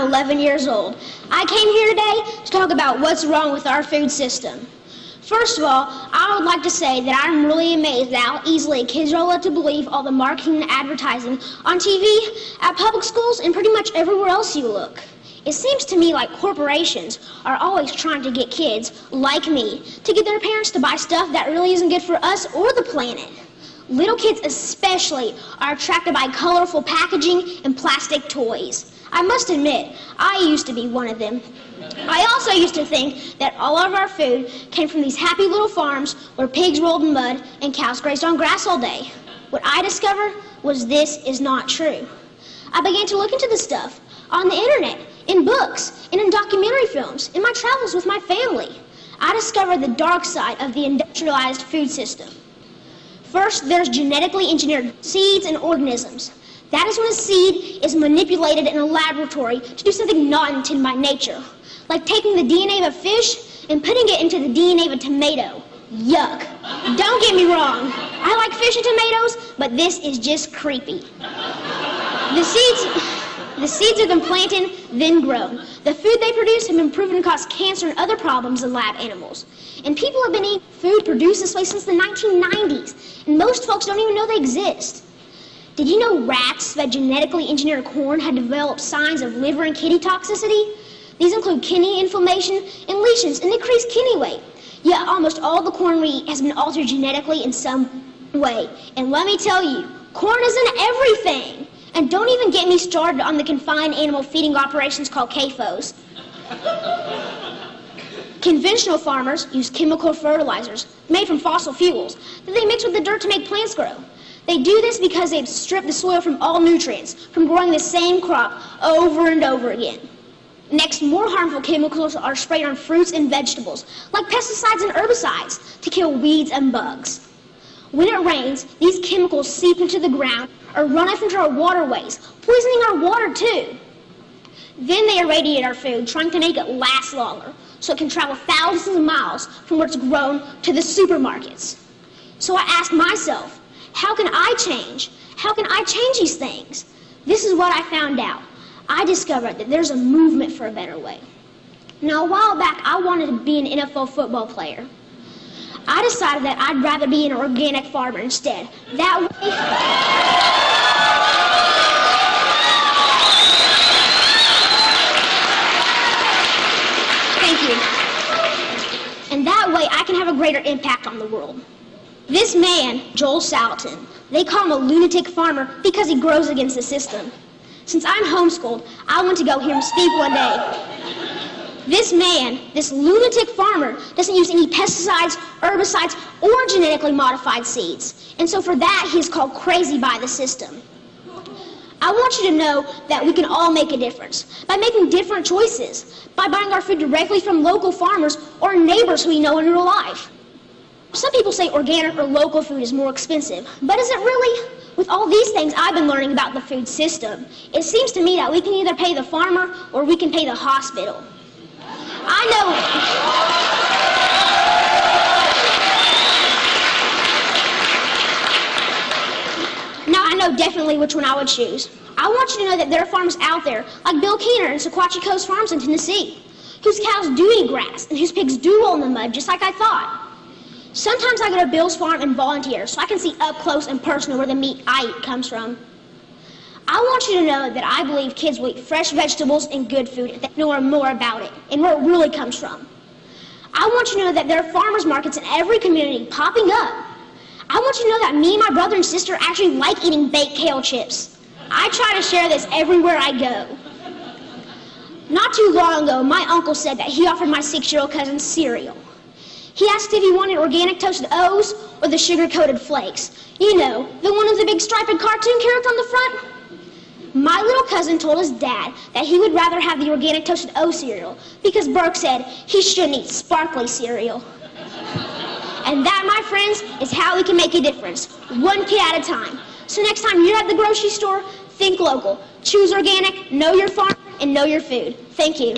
I'm 11 years old. I came here today to talk about what's wrong with our food system. First of all, I would like to say that I'm really amazed at how easily kids are led to believe all the marketing and advertising on TV, at public schools, and pretty much everywhere else you look. It seems to me like corporations are always trying to get kids, like me, to get their parents to buy stuff that really isn't good for us or the planet. Little kids especially are attracted by colorful packaging and plastic toys. I must admit, I used to be one of them. I also used to think that all of our food came from these happy little farms where pigs rolled in mud and cows grazed on grass all day. What I discovered was this is not true. I began to look into this stuff on the internet, in books, and in documentary films, in my travels with my family. I discovered the dark side of the industrialized food system. First, there's genetically engineered seeds and organisms. That is when a seed is manipulated in a laboratory to do something not intended by nature, like taking the DNA of a fish and putting it into the DNA of a tomato. Yuck. Don't get me wrong. I like fish and tomatoes, but this is just creepy. The seeds have been planted, then grown. The food they produce have been proven to cause cancer and other problems in lab animals. And people have been eating food produced this way since the 1990s, and most folks don't even know they exist. Did you know rats that genetically engineered corn had developed signs of liver and kidney toxicity? These include kidney inflammation and lesions and increased kidney weight. Yet almost all the corn we eat has been altered genetically in some way. And let me tell you, corn isn't everything. And don't even get me started on the confined animal feeding operations called CAFOs. Conventional farmers use chemical fertilizers made from fossil fuels that they mix with the dirt to make plants grow. They do this because they've stripped the soil from all nutrients from growing the same crop over and over again. Next, more harmful chemicals are sprayed on fruits and vegetables, like pesticides and herbicides, to kill weeds and bugs. When it rains, these chemicals seep into the ground or run off into our waterways, poisoning our water too. Then they irradiate our food, trying to make it last longer, so it can travel thousands of miles from where it's grown to the supermarkets. So I asked myself, how can I change? How can I change these things? This is what I found out. I discovered that there's a movement for a better way. Now, a while back, I wanted to be an NFL football player. I decided that I'd rather be an organic farmer instead. That way... Thank you. And that way, I can have a greater impact on the world. This man, Joel Salatin, they call him a lunatic farmer because he grows against the system. Since I'm homeschooled, I want to go hear him speak one day. This man, this lunatic farmer, doesn't use any pesticides, herbicides, or genetically modified seeds. And so for that, he is called crazy by the system. I want you to know that we can all make a difference by making different choices, by buying our food directly from local farmers or neighbors who we know in real life. Some people say organic or local food is more expensive, but is it really? With all these things I've been learning about the food system, it seems to me that we can either pay the farmer or we can pay the hospital. I know definitely which one I would choose. I want you to know that there are farmers out there, like Bill Keener and Sequatchie Coast Farms in Tennessee, whose cows do eat grass and whose pigs do roll in the mud just like I thought. Sometimes I go to Bill's farm and volunteer so I can see up close and personal where the meat I eat comes from. I want you to know that I believe kids will eat fresh vegetables and good food if they know more about it and where it really comes from. I want you to know that there are farmers markets in every community popping up. I want you to know that me and my brother and sister actually like eating baked kale chips. I try to share this everywhere I go. Not too long ago, my uncle said that he offered my 6-year-old cousin cereal. He asked if he wanted organic toasted O's or the sugar-coated flakes. You know, the one with the big striped cartoon carrots on the front. My little cousin told his dad that he would rather have the organic toasted O cereal because Burke said he shouldn't eat sparkly cereal. And that, my friends, is how we can make a difference, one kid at a time. So next time you're at the grocery store, think local. Choose organic, know your farm, and know your food. Thank you.